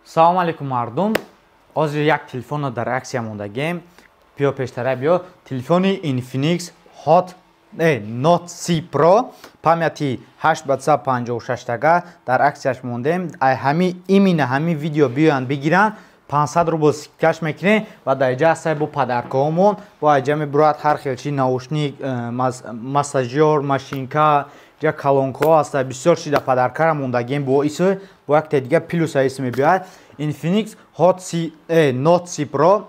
Салом алейкум мардум. Ҳозир як телефонро дар аксия мондагем. Биё пештара биё. Телефони Infinix Hot Note C Pro памяти 856 тага дар аксияш мондем. Ай ҳами имина ҳами видео биёянд бигиранд. 500 рубл скидкаш мекунем ва дар ҷа сай бо падаркаҳомон бо аҷа мебурад ҳар хелчи наушник, массажёр, машинка, ҷа калонкаҳо аста бисёр чиз дар падаркара мондагем бо исо бо якте дига плюс ис мебиёяд. Infinix Hot Note C Pro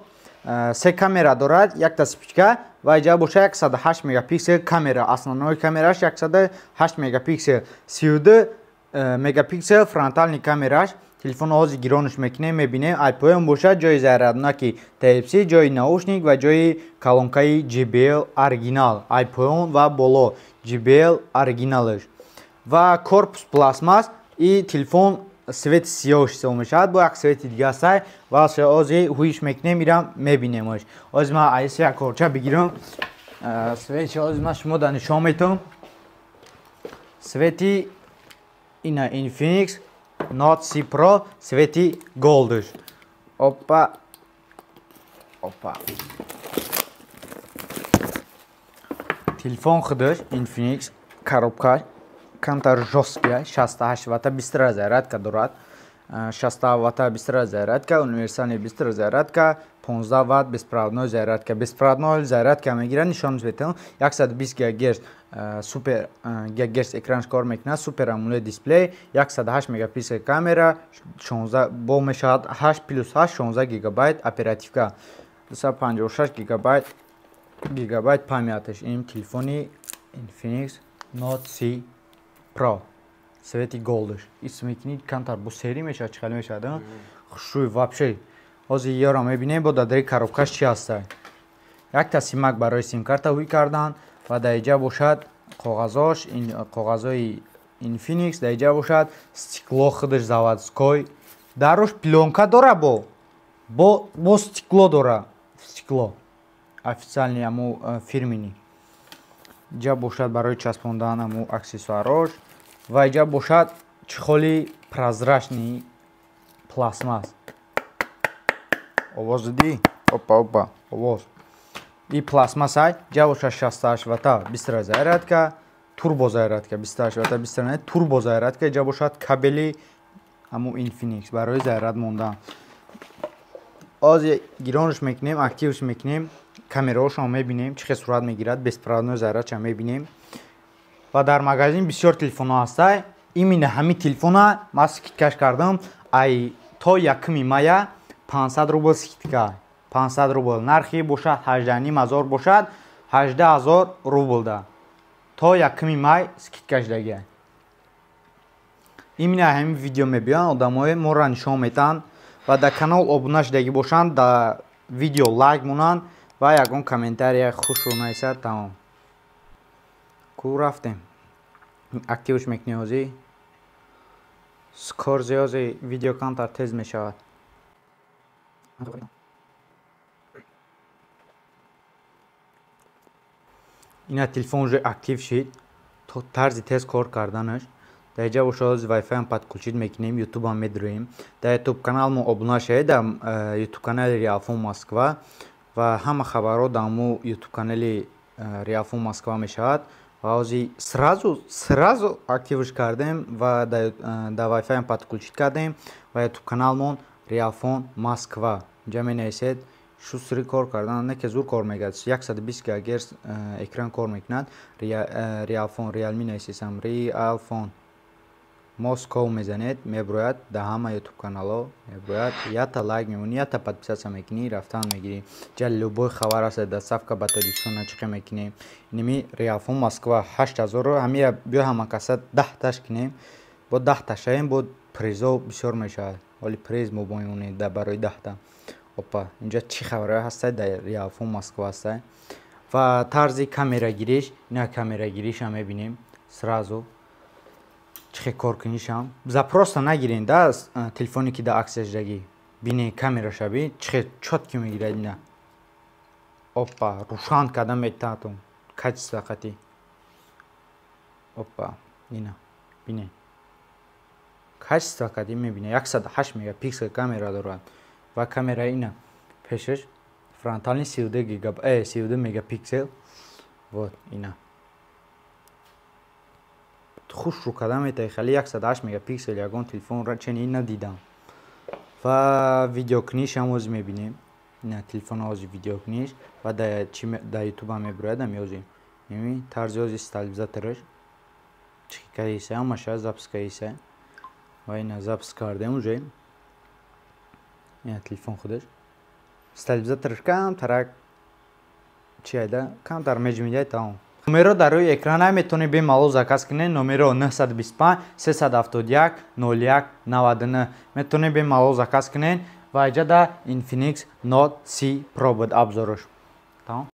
се камера дорад, якта спичка ва аҷа боша 108 мегапиксел камера, основной камераш 108 мегапиксел, 32 мегапиксел фронтални камераш. Телефон ҳозир гиронаш мекунем, мебинем iPhone бошад, ҷои заряднаки Type-C, ҷои наушник ва ҷои калонкаи JBL оригинал, iPhone ва боло JBL оригиналаш. Ва корпус пластмас, и телефон свети сиёҳ истифода мешавад, бо як свети дига сай ва ҳозир ҳуиш мекунем, ирам мебинемаш. Ҳозир ман айси як корча бигирам. Свети ҳозир ман шумо нишон метавам. Свети ина Infinix Note C Pro свети голдаш. Опа. Телефон худаш Infinix коробка камтар жесткия, 68 ватта бистра зарядка дорад. 60 ватта бистра зарядка, универсальная бистра зарядка, 15 ватт беспроводной зарядка. Беспроводной зарядка мегирад, нишон метавам. 120 ГГц супер ГГц экранш кор мекунад, супер AMOLED дисплей, 108 мегапиксел камера, 16 бо мешавад 8 плюс 8 16 гигабайт оперативка, 256 гигабайт памяташ. Ин телефони Infinix Note C Pro свети голдаш. Исмекунид камтар бо сери мешавад, чӣ хеле мешавад? Хушрӯй вообще. Ҳозир ёро мебинем бо дар дари коробкаш чӣ ҳаста. Якта симак барои симкарта ҳуй кардан ва дар инҷа бошад коғазош, коғазои Infinix, дар инҷа бошад стекло худаш заводской. Дарош пленка дора бо стекло дора. Стекло. Официальни аму фирмини. Инҷа бошад барои часпондан аму аксессуарош. Ва инҷа бошад чихоли прозрачни пластмас. Овоз дидӣ? Опа, овоз. И пластмасай, инҷа бошад 68 ватта бистра зарядка, турбо зарядка, 28 ватта бистра турбо зарядка, инҷа бошад кабели аму Infinix барои заряд мондан. Ҳозир гиронаш мекунем, активаш мекунем, камераошон мебинем, чӣ хел сурат мегирад, беспроводной зарядча мебинем. Ва дар магазин бисёр телефонҳо ҳастай. Имина ҳами телефона ман скидкаш кардам. Ай то 1 мая 500 рубл скидка. 500 рубл. Нархи бошад 18500 бошад, 18000 рубл да. То 1 май скидкаш дагия. Имина ҳами видео мебиён, одамои моро нишон метаҳанд ва дар канал обуна шудаги бошанд, дар видео лайк монанд ва ягон комментария хушро наисад тамом. Ку рафтем. Активш мекунем ҳозир. Скорзи ҳозир видео камтар тез мешавад. ина телефон уже актив шид. То тарзи тез кор карданаш. Дар инҷа боша ҳозир Wi-Fi подключит мекунем, YouTube ам медроем. Дар YouTube канал мо обуна шавед, дар YouTube канали Realfon Москва ва ҳама хабарҳо дар мо YouTube канали Realfon Москва мешавад. Ва ҳозир сразу активш кардем ва дар Wi-Fi подключит кардем ва YouTube каналмон Realfon Москва. Инҷа менависед шустри кор кардан, не ки зур кор мекунад. 120 ГГц экран кор мекунад. Realfon, Realme нависесам, Realfon Москва мезанед, меброяд дар ҳама YouTube каналҳо меброяд. Ята лайк мемонӣ, ята подписатсия мекунӣ, рафтан мегирӣ. Ҷа любой хабар аст дар сафка ба Тоҷикистон чиқа мекунем. Иними Realfon Москва 8000 ҳамира биё ҳама каса 10 таш кунем. Бо 10 ташаем бо призо бисёр мешавад. Оли приз мо боимонед дар барои 10 та. Опа, инҷа чӣ хабарҳо ҳастай дар Realfon Москва ҳастай. Ва тарзи камерагириш, ина камерагиришам мебинем сразу. Чӣ кор кунишам запросто нагирен да телефоне ки дар аксия шудагӣ. Бинен камераша бин чӣ чотки мегирад ина. Опа, рӯшан карда метавонам качество қатӣ. Опа, ина бинен качество кади мебине 108 мегапиксел камера дорад ва камера ина пешаш фронтальный 32 мегапиксел вот ина хушру кадам это хали 108 мегапиксел ягон телефон чени надидам ва видеокниж ҳам оз мебинем ина телефон ози видеокниж ва да ютуб ҳам мебирояд ҳам еми тарзи ози стабилизатораш чикаиса ҳамаша запис каиса ва ина запис кардем уже ина телефон худаш стабилизатораш камтарак чи айда камтар меҷмидаи тамом номеро дар рӯи экрана метавонед бемалол заказ кунед номеро 925 371 01 99 метавонед бемалол заказ кунед ва иҷа да Infinix Note C Pro буд абзорош тамом